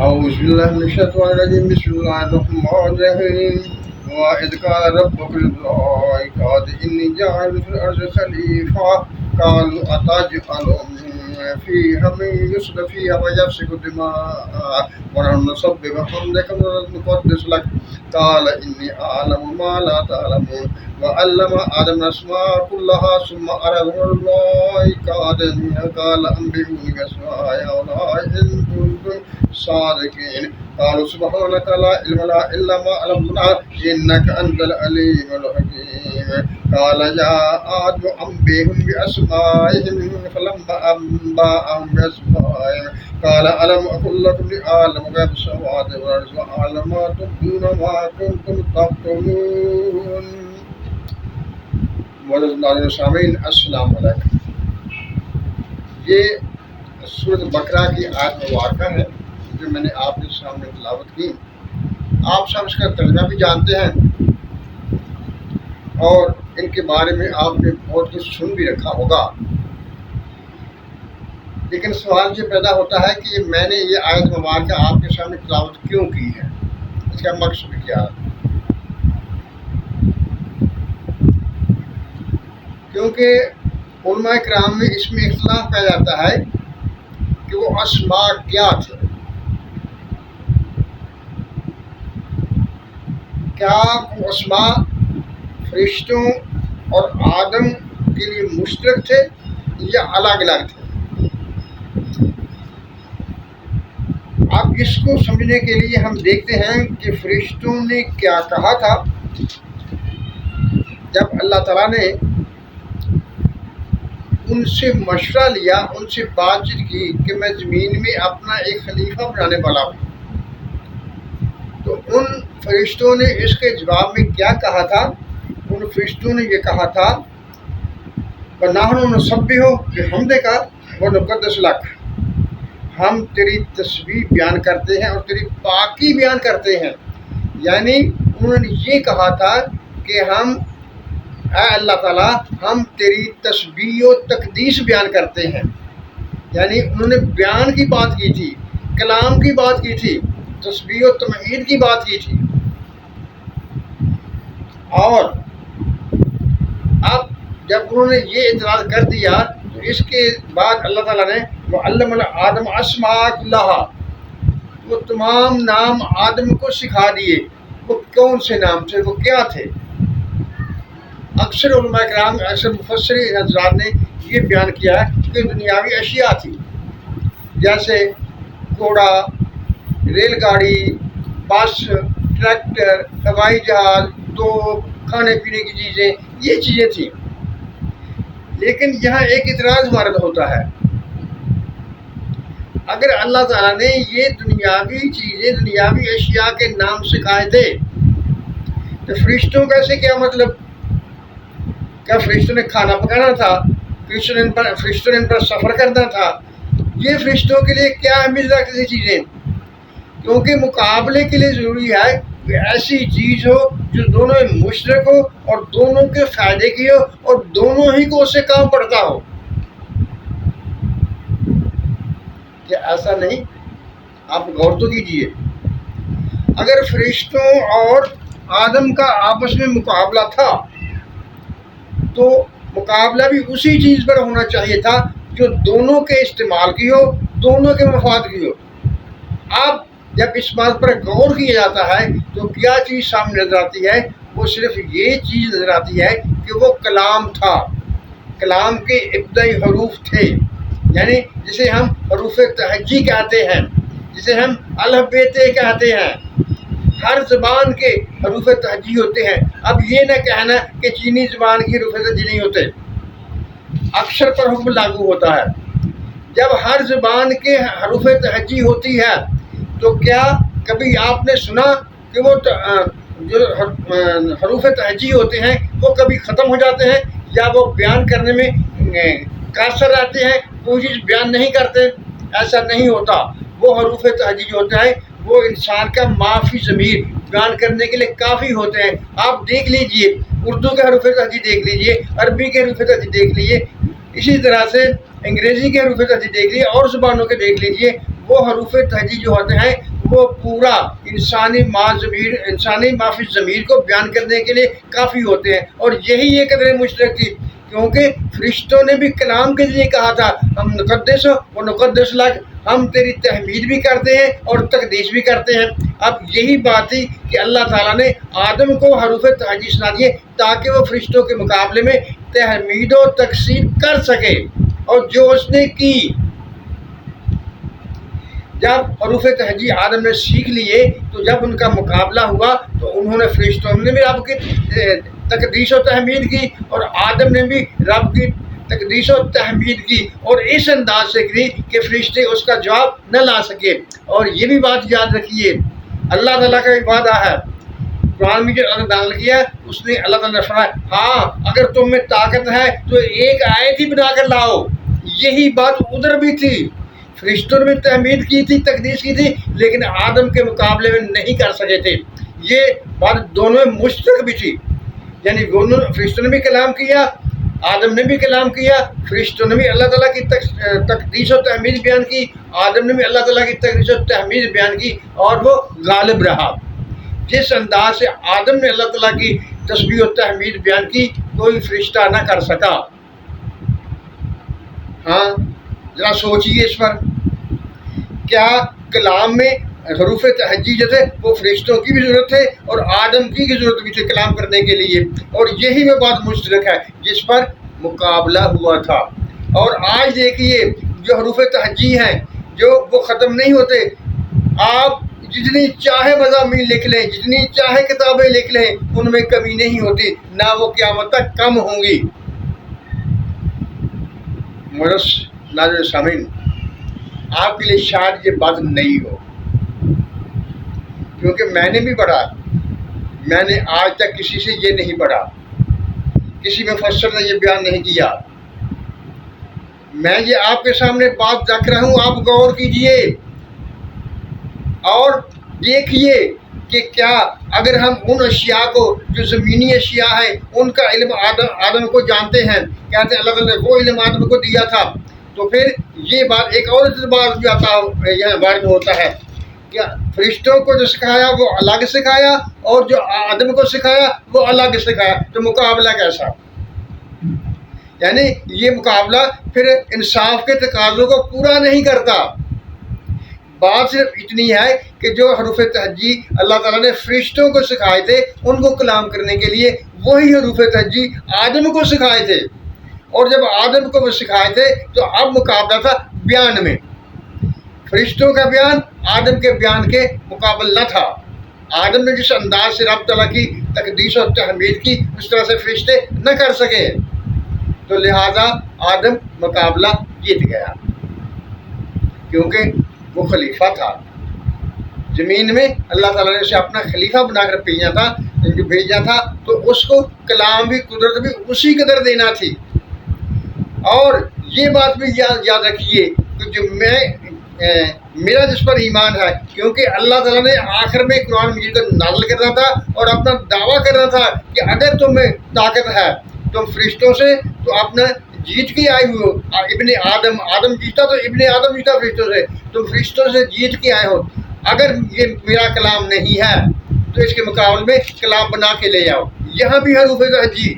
أعوذ بالله من الشيطان الرجيم بسم الله الرحمن الرحيم وإذ قال ربك للملائكة إني جاعل في الأرض خليفة قالوا أتجعل فيها من يفسد فيها ويسفك الدماء ونحن نسبح بحمدك ونقدس لك قال إني أعلم ما لا تعلمون وعلم آدم الأسماء كلها ثم عرضهم الملائكة قال أنبئوني بأسماء هؤلاء إن كنتم صادقين قالوا سبحانك لا علم لنا إلا ما علمتنا إنك أنت العليم الحكيم قال يا آدم أنبئهم بأسمائهم فلما أنبأهم بأسمائهم قال ألم أقل لكم لأعلم غيب السماوات والأرض وأعلم ما تبدون ما كنتم تكتمون. معزز ناظرین سامعین السلام علیکم. یہ سورۃ بقرہ کی آیت مبارکہ ہے جو میں نے آپ کے سامنے تلاوت کی. آپ سب اس کا ترجمہ بھی جانتے ہیں اور ان کے بارے میں آپ نے بہت کچھ سن بھی رکھا ہوگا، لیکن سوال یہ پیدا ہوتا ہے کہ میں نے یہ آیت مبارکہ آپ کے سامنے تلاوت کیوں کی ہے، اس کا مقصد کیا ہے؟ کیونکہ علماء کرام میں اس میں اختلاف پایا جاتا ہے کہ وہ اسماء کیا تھے. کیا وہ اسماء فرشتوں اور آدم کے لیے مشترک تھے یا الگ الگ تھے؟ اب اس کو سمجھنے کے لیے ہم دیکھتے ہیں کہ فرشتوں نے کیا کہا تھا جب اللہ تعالیٰ نے ان سے مشورہ لیا، ان سے بات چیت کی کہ میں زمین میں اپنا ایک خلیفہ بنانے والا ہوں. تو ان فرشتوں نے اس کے جواب میں کیا کہا تھا؟ ان فرشتوں نے یہ کہا تھا وَنَحْنُ نُسَبِّحُ بِحَمْدِكَ وَنُقَدِّسُ لَكَ، ہم تیری تسبیح بیان کرتے ہیں اور تیری پاکی بیان کرتے ہیں. یعنی انہوں نے یہ کہا تھا کہ ہم اے اللہ تعالیٰ ہم تیری تسبیح و تقدیس بیان کرتے ہیں. یعنی انہوں نے بیان کی بات کی تھی، کلام کی بات کی تھی، تسبیح و تمجید کی بات کی تھی. اور اب جب انہوں نے یہ اعتراض کر دیا تو اس کے بعد اللہ تعالیٰ نے وَعَلَّمَ آدَمَ الْأَسْمَاءَ كُلَّهَا، وہ تمام نام آدم کو سکھا دیے. وہ کون سے نام تھے، وہ کیا تھے؟ اکثر علماء کرام، اکثر مفسرین حضرات نے یہ بیان کیا ہے کہ دنیاوی اشیاء تھی، جیسے گھوڑا، ریل گاڑی، بس، ٹریکٹر، ہوائی جہاز، توپ، کھانے پینے کی چیزیں، یہ چیزیں تھیں. لیکن یہاں ایک اعتراض وارد ہوتا ہے، اگر اللہ تعالیٰ نے یہ دنیاوی چیزیں، دنیاوی اشیاء کے نام سکھائے تھے تو فرشتوں کا سے کیا مطلب؟ کیا فرشتوں نے کھانا پکانا تھا؟ فرشتوں نے ان پر سفر کرنا تھا؟ یہ فرشتوں کے لیے کیا اہمیت رکھتی تھی چیزیں؟ کیونکہ مقابلے کے لیے ضروری ہے کہ ایسی چیز ہو جو دونوں میں مشترک ہو اور دونوں کے فائدے کی ہو اور دونوں ہی کو اس سے کام پڑتا ہو. کیا ایسا نہیں؟ آپ غور تو کیجیے. اگر فرشتوں اور آدم کا آپس میں مقابلہ تھا تو مقابلہ بھی اسی چیز پر ہونا چاہیے تھا جو دونوں کے استعمال کی ہو، دونوں کے مفاد کی ہو. اب جب اس بات پر غور کیا جاتا ہے تو کیا چیز سامنے نظر آتی ہے؟ وہ صرف یہ چیز نظر آتی ہے کہ وہ کلام تھا، کلام کے ابتدائی حروف تھے، یعنی جسے ہم حروف تہجی کہتے ہیں، جسے ہم الف ب ت کہتے ہیں. ہر زبان کے حروف تہجی ہوتے ہیں. اب یہ نہ کہنا کہ چینی زبان کی حروف تہجی نہیں ہوتے. اکثر پر حکم لاگو ہوتا ہے. جب ہر زبان کے حروف تہجی ہوتی ہے تو کیا کبھی آپ نے سنا کہ وہ جو حروف تہجی ہوتے ہیں وہ کبھی ختم ہو جاتے ہیں یا وہ بیان کرنے میں قاصر رہتے ہیں، کوئی چیز بیان نہیں کرتے؟ ایسا نہیں ہوتا. وہ حروف تہجی جو ہوتے ہیں وہ انسان کا معافی ضمیر بیان کرنے کے لیے کافی ہوتے ہیں. آپ دیکھ لیجئے، اردو کے حروف تہجی دیکھ لیجئے، عربی کے حروف تہجی دیکھ لیجئے، اسی طرح سے انگریزی کے حروف تہجی دیکھ لیجئے اور زبانوں کے دیکھ لیجئے. وہ حروف تہجی جو ہوتے ہیں وہ پورا انسانی معافی ضمیر کو بیان کرنے کے لیے کافی ہوتے ہیں. اور یہی یہ قدر مشترک تھی، کیونکہ فرشتوں نے بھی کلام کے لیے کہا تھا ہم نقدس و نقدس لک، ہم تیری تحمید بھی کرتے ہیں اور تقدیس بھی کرتے ہیں. اب یہی بات تھی کہ اللہ تعالیٰ نے آدم کو حروف تہجی سنا دیے تاکہ وہ فرشتوں کے مقابلے میں تحمید و تقسیم کر سکے، اور جو اس نے کی. جب حروف تہجی آدم نے سیکھ لیے تو جب ان کا مقابلہ ہوا تو انہوں نے فرشتوں نے بھی رب کی تقدیس و تحمید کی اور آدم نے بھی رب کی تقدیس و تحمید کی، اور اس انداز سے کی کہ فرشتے اس کا جواب نہ لا سکے. اور یہ بھی بات یاد رکھیے، اللہ تعالیٰ کا ایک وعدہ ہے قرآن میں جو اللہ تعالیٰ نے کیا، اس نے اللہ تعالیٰ نے فرمایا ہاں اگر تم میں طاقت ہے تو ایک آیت ہی بنا کر لاؤ. یہی بات ادھر بھی تھی، فرشتوں نے بھی تحمید کی تھی، تقدیس کی تھی، لیکن آدم کے مقابلے میں نہیں کر سکے تھے. یہ بات دونوں میں مشترک بھی تھی، یعنی دونوں فرشتوں نے بھی کلام کیا، آدم نے بھی کلام کیا. فرشتوں نے بھی اللہ تعالیٰ کی تقدیس و تحمید بیان کی، آدم نے بھی اللہ تعالیٰ کی تقدیس و تحمید بیان کی، اور وہ غالب رہا. جس انداز سے آدم نے اللہ تعالیٰ کی تسبیح و تحمید بیان کی کوئی فرشتہ نہ کر سکا. ہاں ذرا سوچیے اس پر، کیا کلام میں حروف تہجی جو تھے وہ فرشتوں کی بھی ضرورت ہے اور آدم کی ضرورت بھی تھی کلام کرنے کے لیے، اور یہی وہ بات مشترک ہے جس پر مقابلہ ہوا تھا. اور آج دیکھیے جو حروف تہجی ہیں جو وہ ختم نہیں ہوتے. آپ جتنی چاہے مضامین لکھ لیں، جتنی چاہے کتابیں لکھ لیں، ان میں کمی نہیں ہوتی، نہ وہ قیامت تک کم ہوں گی. مرس ناظرین سامعین، آپ کے لیے شاید یہ بات نہیں ہو، کیونکہ میں نے بھی پڑھا، میں نے آج تک کسی سے یہ نہیں پڑھا، کسی مفسر نے یہ بیان نہیں کیا. میں یہ آپ کے سامنے بات رکھ رہا ہوں، آپ غور کیجئے اور دیکھیے کہ کیا اگر ہم ان اشیاء کو جو زمینی اشیاء ہیں ان کا علم آدم کو جانتے ہیں، کہتے ہیں اللہ تعالیٰ نے وہ علم آدم کو دیا تھا، تو پھر یہ بات ایک اور اعتبار بھی آتا یہاں وارد ہوتا ہے کہ فرشتوں کو جو سکھایا وہ الگ سکھایا اور جو آدم کو سکھایا وہ الگ سکھایا، تو مقابلہ کیسا؟ یعنی یہ مقابلہ پھر انصاف کے تقاضوں کو پورا نہیں کرتا. بات صرف اتنی ہے کہ جو حروف تہجی اللہ تعالیٰ نے فرشتوں کو سکھائے تھے ان کو کلام کرنے کے لیے، وہی حروف تہجی آدم کو سکھائے تھے، اور جب آدم کو وہ سکھائے تھے تو اب مقابلہ تھا بیان میں. فرشتوں کا بیان آدم کے بیان کے مقابل نہ تھا. آدم نے جس انداز سے رب تعالیٰ کی تقدیس اور تحمید کی اس طرح سے فرشتے نہ کر سکے، تو لہذا آدم مقابلہ جیت گیا، کیونکہ وہ خلیفہ تھا زمین میں. اللہ تعالیٰ نے اسے اپنا خلیفہ بنا کر بھیجا تھا، تو اس کو کلام بھی قدرت بھی اسی قدر دینا تھی. اور یہ بات بھی یاد رکھیے کہ جو میرا جس پر ایمان ہے، کیونکہ اللہ تعالیٰ نے آخر میں قرآن مجید کو نازل کرنا تھا اور اپنا دعویٰ کرنا تھا کہ اگر تمہیں طاقت ہے تم فرشتوں سے تو اپنا جیت کے آئے ہوئے ہو. ابن آدم جیتا تو ابن آدم جیتا فرشتوں سے، تم فرشتوں سے جیت کے آئے ہو. اگر یہ میرا کلام نہیں ہے تو اس کے مقابلے میں کلام بنا کے لے آؤ. یہاں بھی حروف تہجی،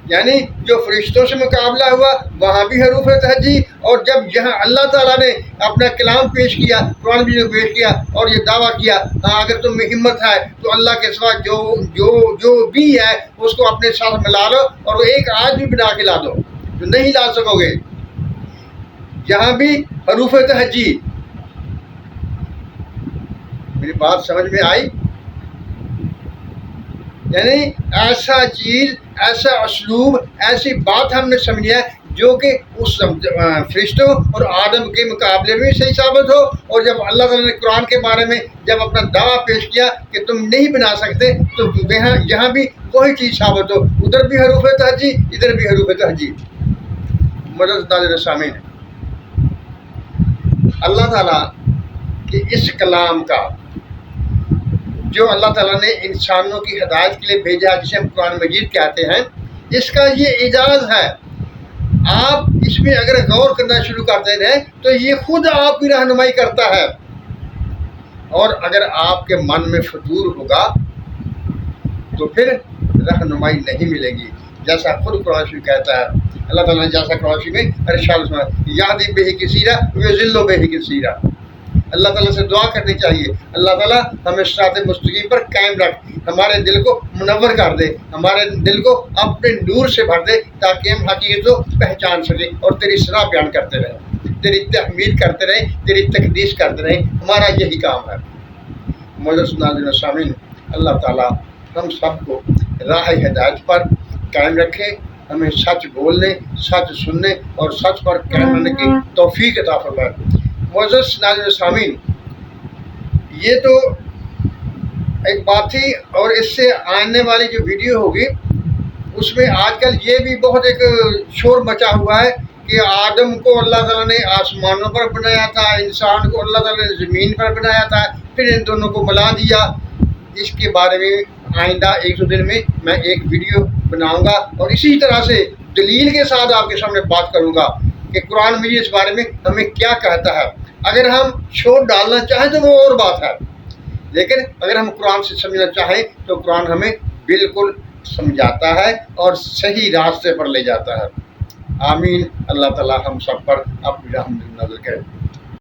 یعنی جو فرشتوں سے مقابلہ ہوا وہاں بھی حروف تہجی، اور جب یہاں اللہ تعالیٰ نے اپنا کلام پیش کیا، قرآن بھی پیش کیا اور یہ دعویٰ کیا ہاں اگر تم میں ہمت ہے تو اللہ کے سوا جو بھی ہے اس کو اپنے ساتھ ملا لو اور وہ ایک آج بھی بنا کے لا دو، جو نہیں لا سکو گے. یہاں بھی حروف تہجی. میری بات سمجھ میں آئی؟ یعنی ایسا چیز، ایسا اسلوب، ایسی بات ہم نے سمجھی ہے جو کہ اس فرشتوں اور آدم کے مقابلے میں صحیح ثابت ہو. اور جب اللہ تعالیٰ نے قرآن کے بارے میں جب اپنا دعویٰ پیش کیا کہ تم نہیں بنا سکتے، تو یہاں بھی وہی چیز ثابت ہو. ادھر بھی حروف تہجی، ادھر بھی حروف تہجی. مدد ناظرین سامعین، اللہ تعالیٰ کے اس کلام کا جو اللہ تعالیٰ نے انسانوں کی ہدایت کے لیے بھیجا، جسے ہم قرآن مجید کہتے ہیں، اس کا یہ اعجاز ہے. آپ اس میں اگر غور کرنا شروع کرتے رہیں تو یہ خود آپ کی رہنمائی کرتا ہے. اور اگر آپ کے من میں فطور ہوگا تو پھر رہنمائی نہیں ملے گی. جیسا خود قرآن شریف کہتا ہے اللہ تعالیٰ نے، جیسا قرآن شریف میں ارشاد یہدی بہ کثیرا ویضل بہ کثیرا. اللہ تعالیٰ سے دعا کرنی چاہیے اللہ تعالیٰ ہمیں صراط مستقیم پر قائم رکھ، ہمارے دل کو منور کر دے، ہمارے دل کو اپنے نور سے بھر دے تاکہ ہم حقیقت کو پہچان سکیں اور تیری صلاح بیان کرتے رہیں، تیری تحمید کرتے رہیں، تیری تقدیس کرتے رہیں. ہمارا یہی کام ہے. معزز ناظرین و سامعین، اللہ تعالیٰ ہم سب کو راہ ہدایت پر قائم رکھے، ہمیں سچ بولنے، سچ سننے اور سچ پر قائم رہنے کی توفیق عطا فرمائے. معزز ناظرین و سامعین، یہ تو ایک بات تھی، اور اس سے آنے والی جو ویڈیو ہوگی اس میں آج کل یہ بھی بہت ایک شور مچا ہوا ہے کہ آدم کو اللہ تعالیٰ نے آسمانوں پر بنایا تھا، انسان کو اللہ تعالیٰ نے زمین پر بنایا تھا، پھر ان دونوں کو ملا دیا. اس کے بارے میں آئندہ 1-2 دن میں ایک ویڈیو بناؤں گا اور اسی طرح سے دلیل کے ساتھ آپ کے سامنے بات کروں گا کہ قرآن مجید اس بارے میں ہمیں کیا کہتا ہے. اگر ہم شور ڈالنا چاہیں تو وہ اور بات ہے، لیکن اگر ہم قرآن سے سمجھنا چاہیں تو قرآن ہمیں بالکل سمجھاتا ہے اور صحیح راستے پر لے جاتا ہے. آمین. اللہ تعالیٰ ہم سب پر اپنی رحمت نازل کرے.